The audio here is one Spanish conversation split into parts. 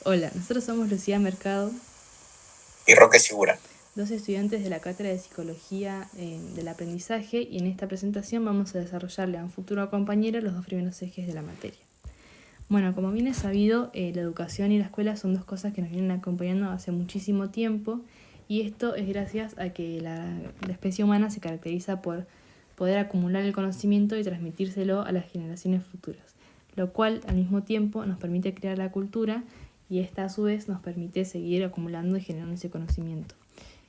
Hola, nosotros somos Lucía Mercado, Y Roque Segura. dos estudiantes de la Cátedra de Psicología del Aprendizaje, y en esta presentación vamos a desarrollarle a un futuro compañero los dos primeros ejes de la materia. Bueno, como bien es sabido, la educación y la escuela son dos cosas que nos vienen acompañando hace muchísimo tiempo, y esto es gracias a que la especie humana se caracteriza por poder acumular el conocimiento y transmitírselo a las generaciones futuras, lo cual al mismo tiempo nos permite crear la cultura, y esta a su vez nos permite seguir acumulando y generando ese conocimiento.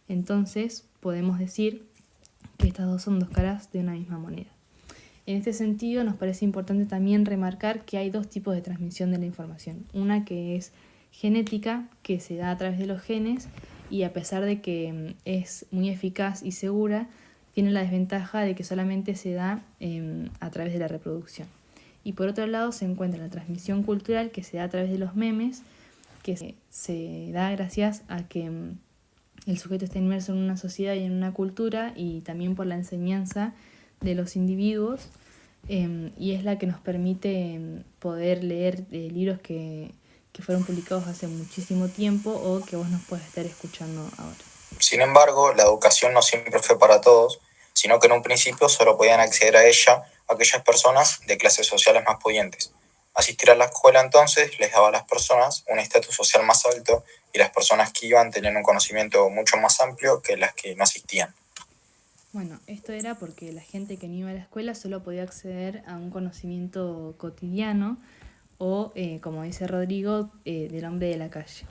Entonces podemos decir que estas dos son dos caras de una misma moneda. En este sentido, nos parece importante también remarcar que hay dos tipos de transmisión de la información. Una que es genética, que se da a través de los genes, y a pesar de que es muy eficaz y segura, tiene la desventaja de que solamente se da a través de la reproducción. Y por otro lado se encuentra la transmisión cultural, que se da a través de los memes, que se da gracias a que el sujeto está inmerso en una sociedad y en una cultura, y también por la enseñanza de los individuos, y es la que nos permite poder leer libros que fueron publicados hace muchísimo tiempo o que vos nos puedes estar escuchando ahora. Sin embargo, la educación no siempre fue para todos, sino que en un principio solo podían acceder a ella aquellas personas de clases sociales más pudientes. Asistir a la escuela entonces les daba a las personas un estatus social más alto, y las personas que iban tenían un conocimiento mucho más amplio que las que no asistían. Bueno, esto era porque la gente que no iba a la escuela solo podía acceder a un conocimiento cotidiano o, como dice Rodrigo, del hombre de la calle,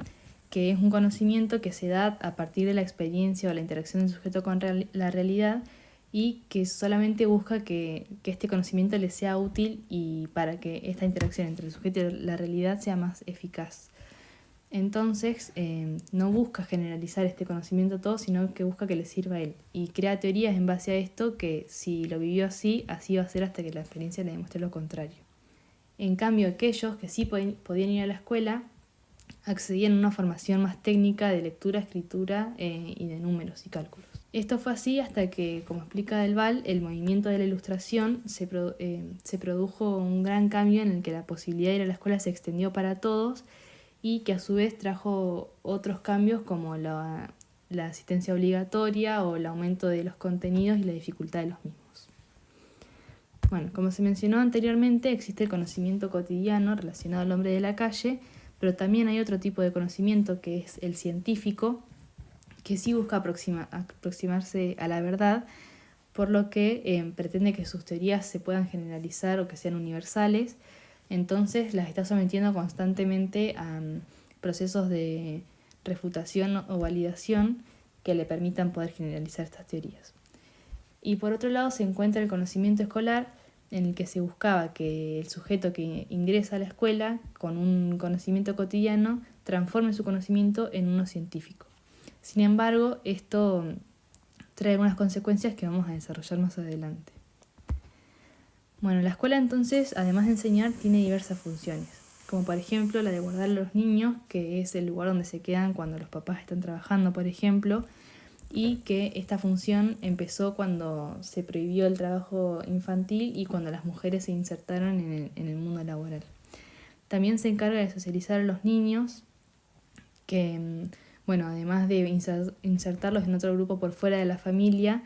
que es un conocimiento que se da a partir de la experiencia o la interacción del sujeto con la realidad, y que solamente busca que este conocimiento le sea útil y para que esta interacción entre el sujeto y la realidad sea más eficaz. Entonces, no busca generalizar este conocimiento a todos, sino que busca que le sirva a él. Y crea teorías en base a esto que, si lo vivió así, así va a ser hasta que la experiencia le demuestre lo contrario. En cambio, aquellos que sí podían ir a la escuela accedían a una formación más técnica de lectura, escritura y de números y cálculos. Esto fue así hasta que, como explica Del Val, el movimiento de la Ilustración se produjo un gran cambio en el que la posibilidad de ir a la escuela se extendió para todos, y que a su vez trajo otros cambios como la asistencia obligatoria o el aumento de los contenidos y la dificultad de los mismos. Bueno, como se mencionó anteriormente, existe el conocimiento cotidiano relacionado al hombre de la calle, pero también hay otro tipo de conocimiento, que es el científico, que sí busca aproximarse a la verdad, por lo que pretende que sus teorías se puedan generalizar o que sean universales. Entonces las está sometiendo constantemente a procesos de refutación o validación que le permitan poder generalizar estas teorías. Y por otro lado se encuentra el conocimiento escolar, en el que se buscaba que el sujeto que ingresa a la escuela con un conocimiento cotidiano transforme su conocimiento en uno científico. Sin embargo, esto trae algunas consecuencias que vamos a desarrollar más adelante. Bueno, la escuela entonces, además de enseñar, tiene diversas funciones, como por ejemplo la de guardar a los niños, que es el lugar donde se quedan cuando los papás están trabajando, por ejemplo, y que esta función empezó cuando se prohibió el trabajo infantil y cuando las mujeres se insertaron en el mundo laboral. También se encarga de socializar a los niños, que, bueno, además de insertarlos en otro grupo por fuera de la familia,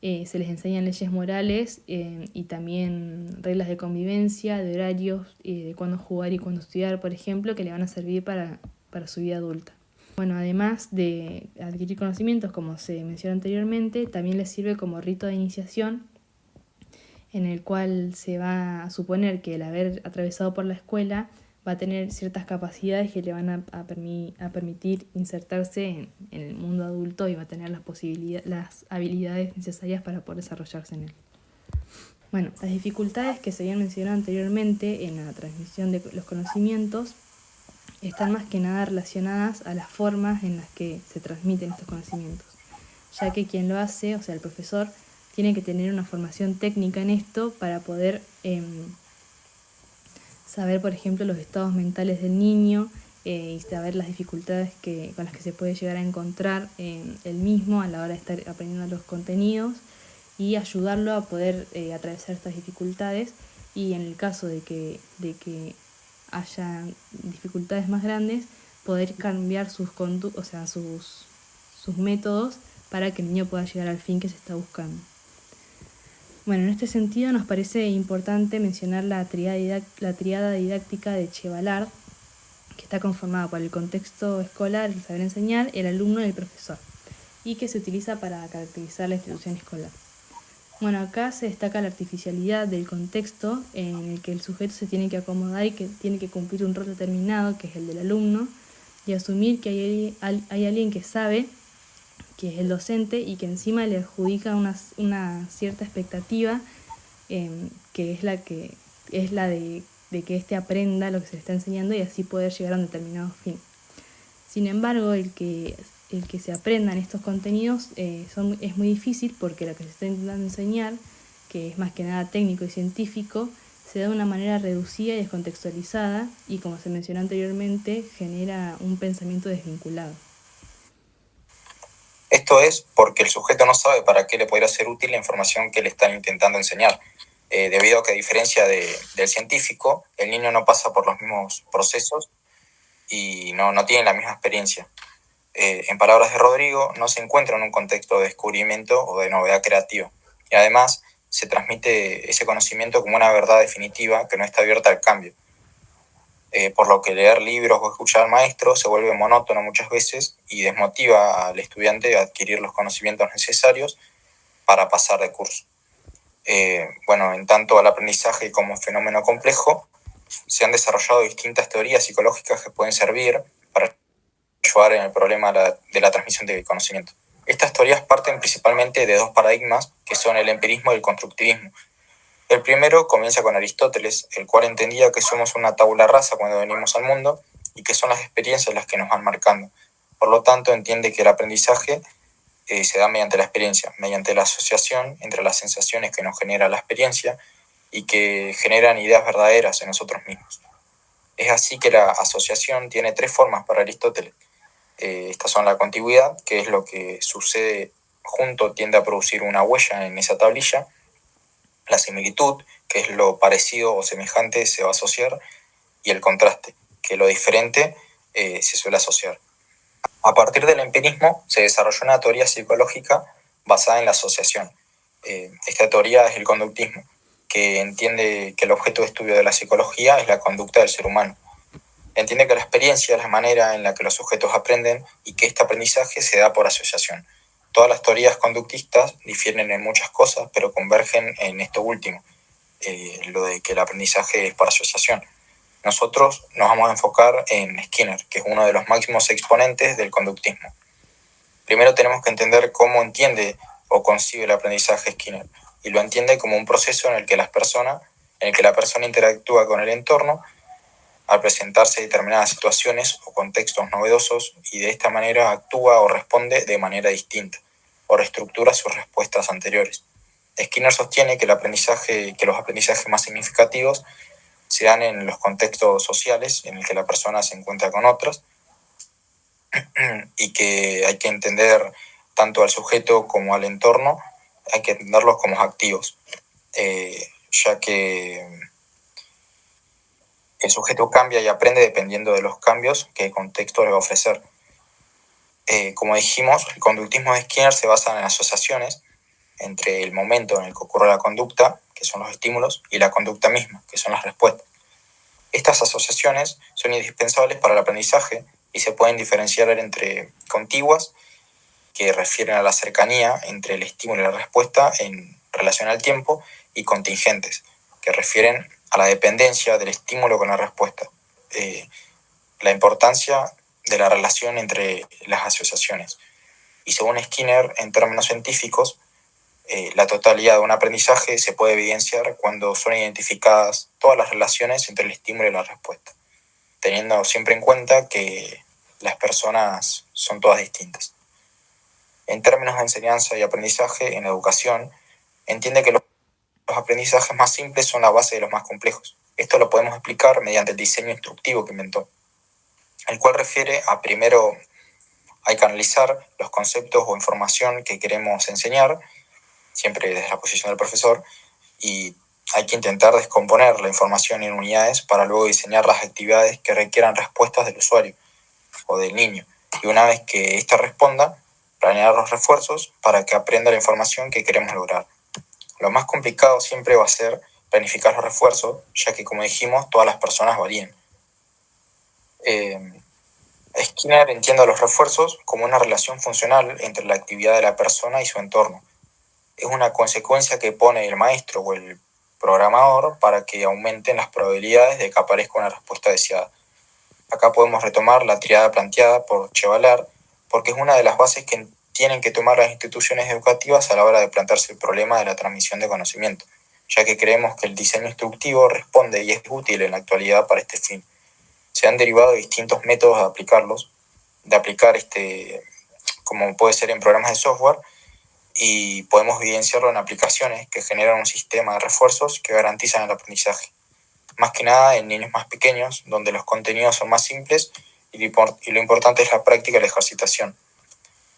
se les enseñan leyes morales, y también reglas de convivencia, de horarios, de cuándo jugar y cuándo estudiar, por ejemplo, que le van a servir para su vida adulta. Bueno, además de adquirir conocimientos, como se mencionó anteriormente, también les sirve como rito de iniciación, en el cual se va a suponer que el haber atravesado por la escuela va a tener ciertas capacidades que le van a permitir insertarse en el mundo adulto, y va a tener las habilidades necesarias para poder desarrollarse en él. Bueno, las dificultades que se habían mencionado anteriormente en la transmisión de los conocimientos están más que nada relacionadas a las formas en las que se transmiten estos conocimientos, ya que quien lo hace, o sea, el profesor, tiene que tener una formación técnica en esto para poder saber, por ejemplo, los estados mentales del niño, y saber las dificultades con las que se puede llegar a encontrar él mismo a la hora de estar aprendiendo los contenidos, y ayudarlo a poder atravesar estas dificultades. Y en el caso de que haya dificultades más grandes, poder cambiar sus métodos para que el niño pueda llegar al fin que se está buscando. Bueno, en este sentido nos parece importante mencionar la tríada didáctica de Chevallard, que está conformada por el contexto escolar, el saber enseñar, el alumno y el profesor, y que se utiliza para caracterizar la institución escolar. Bueno, acá se destaca la artificialidad del contexto en el que el sujeto se tiene que acomodar y que tiene que cumplir un rol determinado, que es el del alumno, y asumir que hay alguien que sabe, que es el docente, y que encima le adjudica una cierta expectativa, que es la de que éste aprenda lo que se le está enseñando y así poder llegar a un determinado fin. Sin embargo, el que se aprendan estos contenidos es muy difícil, porque lo que se está intentando enseñar, que es más que nada técnico y científico, se da de una manera reducida y descontextualizada, y como se mencionó anteriormente, genera un pensamiento desvinculado. Esto es porque el sujeto no sabe para qué le podría ser útil la información que le están intentando enseñar, debido a que, a diferencia del científico, el niño no pasa por los mismos procesos y no tiene la misma experiencia. En palabras de Rodrigo, no se encuentra en un contexto de descubrimiento o de novedad creativa, y además se transmite ese conocimiento como una verdad definitiva que no está abierta al cambio. Por lo que leer libros o escuchar al maestro se vuelve monótono muchas veces y desmotiva al estudiante a adquirir los conocimientos necesarios para pasar de curso. En tanto al aprendizaje como fenómeno complejo, se han desarrollado distintas teorías psicológicas que pueden servir para ayudar en el problema de la transmisión del conocimiento. Estas teorías parten principalmente de dos paradigmas, que son el empirismo y el constructivismo. El primero comienza con Aristóteles, el cual entendía que somos una tabula rasa cuando venimos al mundo y que son las experiencias las que nos van marcando. Por lo tanto, entiende que el aprendizaje se da mediante la experiencia, mediante la asociación entre las sensaciones que nos genera la experiencia y que generan ideas verdaderas en nosotros mismos. Es así que la asociación tiene tres formas para Aristóteles. Estas son la contigüidad, que es lo que sucede junto, tiende a producir una huella en esa tablilla; la similitud, que es lo parecido o semejante se va a asociar; y el contraste, que lo diferente se suele asociar. A partir del empirismo se desarrolló una teoría psicológica basada en la asociación. Esta teoría es el conductismo, que entiende que el objeto de estudio de la psicología es la conducta del ser humano. Entiende que la experiencia es la manera en la que los sujetos aprenden y que este aprendizaje se da por asociación. Todas las teorías conductistas difieren en muchas cosas, pero convergen en esto último, lo de que el aprendizaje es por asociación. Nosotros nos vamos a enfocar en Skinner, que es uno de los máximos exponentes del conductismo. Primero tenemos que entender cómo entiende o concibe el aprendizaje Skinner, y lo entiende como un proceso en el que la persona interactúa con el entorno al presentarse determinadas situaciones o contextos novedosos, y de esta manera actúa o responde de manera distinta, o reestructura sus respuestas anteriores. Skinner sostiene que los aprendizajes más significativos se dan en los contextos sociales en el que la persona se encuentra con otras, y que hay que entender tanto al sujeto como al entorno, hay que entenderlos como activos, ya que el sujeto cambia y aprende dependiendo de los cambios que el contexto le va a ofrecer. Como dijimos, el conductismo de Skinner se basa en asociaciones entre el momento en el que ocurre la conducta, que son los estímulos, y la conducta misma, que son las respuestas. Estas asociaciones son indispensables para el aprendizaje y se pueden diferenciar entre contiguas, que refieren a la cercanía entre el estímulo y la respuesta en relación al tiempo, y contingentes, que refieren a la dependencia del estímulo con la respuesta. La importancia de la relación entre las asociaciones. Y según Skinner, en términos científicos, la totalidad de un aprendizaje se puede evidenciar cuando son identificadas todas las relaciones entre el estímulo y la respuesta, teniendo siempre en cuenta que las personas son todas distintas. En términos de enseñanza y aprendizaje en la educación, entiende que los aprendizajes más simples son la base de los más complejos. Esto lo podemos explicar mediante el diseño instructivo que inventó, el cual refiere a: primero hay que analizar los conceptos o información que queremos enseñar, siempre desde la posición del profesor, y hay que intentar descomponer la información en unidades para luego diseñar las actividades que requieran respuestas del usuario. o del niño, y una vez que éste responda, planear los refuerzos para que aprenda la información que queremos lograr. Lo más complicado siempre va a ser planificar los refuerzos, ya que, como dijimos, todas las personas varían. Skinner entiende los refuerzos como una relación funcional entre la actividad de la persona y su entorno. Es una consecuencia que pone el maestro o el programador para que aumenten las probabilidades de que aparezca una respuesta deseada. Acá podemos retomar la triada planteada por Chevalier, porque es una de las bases que tienen que tomar las instituciones educativas a la hora de plantearse el problema de la transmisión de conocimiento, ya que creemos que el diseño instructivo responde y es útil en la actualidad para este fin. Se han derivado distintos métodos de aplicar como puede ser en programas de software, y podemos evidenciarlo en aplicaciones que generan un sistema de refuerzos que garantizan el aprendizaje. Más que nada en niños más pequeños, donde los contenidos son más simples y lo importante es la práctica y la ejercitación.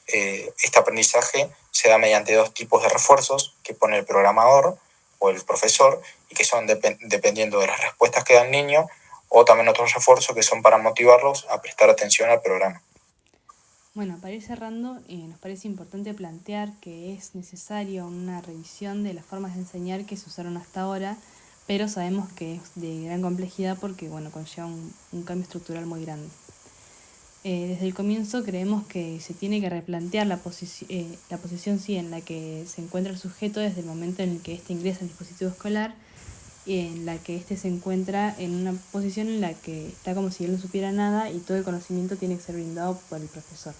Este aprendizaje se da mediante dos tipos de refuerzos que pone el programador o el profesor, y que son dependiendo de las respuestas que da el niño, o también otros refuerzos que son para motivarlos a prestar atención al programa. Bueno, para ir cerrando, nos parece importante plantear que es necesario una revisión de las formas de enseñar que se usaron hasta ahora, pero sabemos que es de gran complejidad porque conlleva un cambio estructural muy grande. Desde el comienzo creemos que se tiene que replantear la posición en la que se encuentra el sujeto desde el momento en el que éste ingresa al dispositivo escolar, y en la que éste se encuentra en una posición en la que está como si él no supiera nada y todo el conocimiento tiene que ser brindado por el profesor.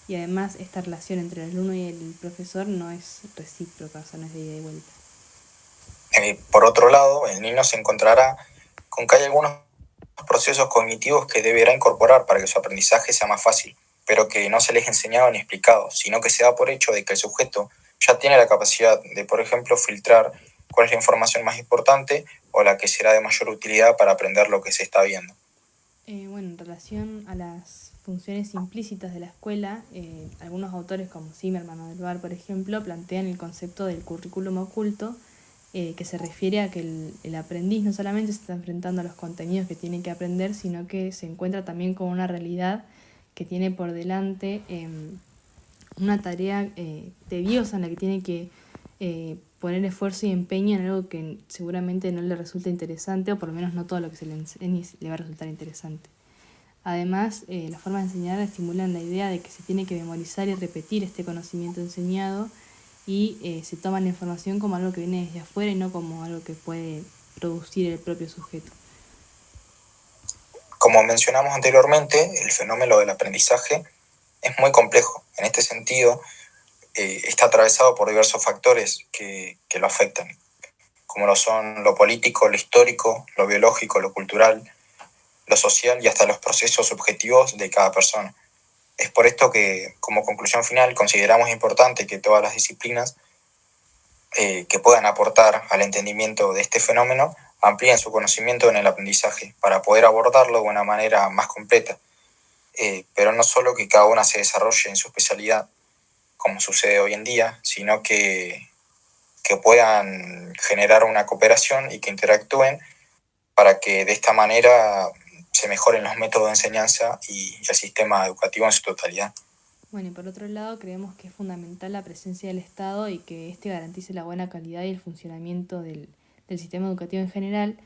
Y además esta relación entre el alumno y el profesor no es recíproca, o sea, no es de ida y vuelta. Por otro lado, el niño se encontrará con que hay algunos procesos cognitivos que deberá incorporar para que su aprendizaje sea más fácil, pero que no se les ha enseñado ni explicado, sino que se da por hecho de que el sujeto ya tiene la capacidad de, por ejemplo, filtrar cuál es la información más importante o la que será de mayor utilidad para aprender lo que se está viendo. En relación a las funciones implícitas de la escuela, algunos autores como Zimmerman o Delbar, por ejemplo, plantean el concepto del currículum oculto, que se refiere a que el aprendiz no solamente se está enfrentando a los contenidos que tiene que aprender, sino que se encuentra también con una realidad que tiene por delante una tarea tediosa en la que tiene que poner esfuerzo y empeño en algo que seguramente no le resulta interesante, o por lo menos no todo lo que se le enseñe le va a resultar interesante. Además, las formas de enseñar estimulan la idea de que se tiene que memorizar y repetir este conocimiento enseñado, y se toma la información como algo que viene desde afuera y no como algo que puede producir el propio sujeto. Como mencionamos anteriormente, el fenómeno del aprendizaje es muy complejo. En este sentido, está atravesado por diversos factores que lo afectan, como lo son lo político, lo histórico, lo biológico, lo cultural, lo social y hasta los procesos subjetivos de cada persona. Es por esto que, como conclusión final, consideramos importante que todas las disciplinas que puedan aportar al entendimiento de este fenómeno amplíen su conocimiento en el aprendizaje para poder abordarlo de una manera más completa, pero no solo que cada una se desarrolle en su especialidad, como sucede hoy en día, sino que puedan generar una cooperación y que interactúen para que de esta manera se mejoren los métodos de enseñanza y el sistema educativo en su totalidad. Bueno, y por otro lado, creemos que es fundamental la presencia del Estado y que éste garantice la buena calidad y el funcionamiento del sistema educativo en general,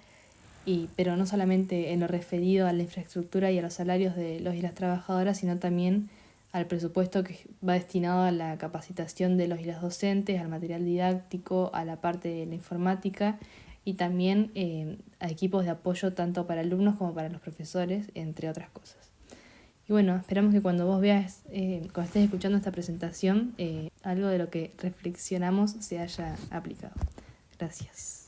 pero no solamente en lo referido a la infraestructura y a los salarios de los y las trabajadoras, sino también al presupuesto que va destinado a la capacitación de los y las docentes, al material didáctico, a la parte de la informática, y también a equipos de apoyo tanto para alumnos como para los profesores, entre otras cosas. Y bueno, esperamos que cuando vos veas, cuando estés escuchando esta presentación, algo de lo que reflexionamos se haya aplicado. Gracias.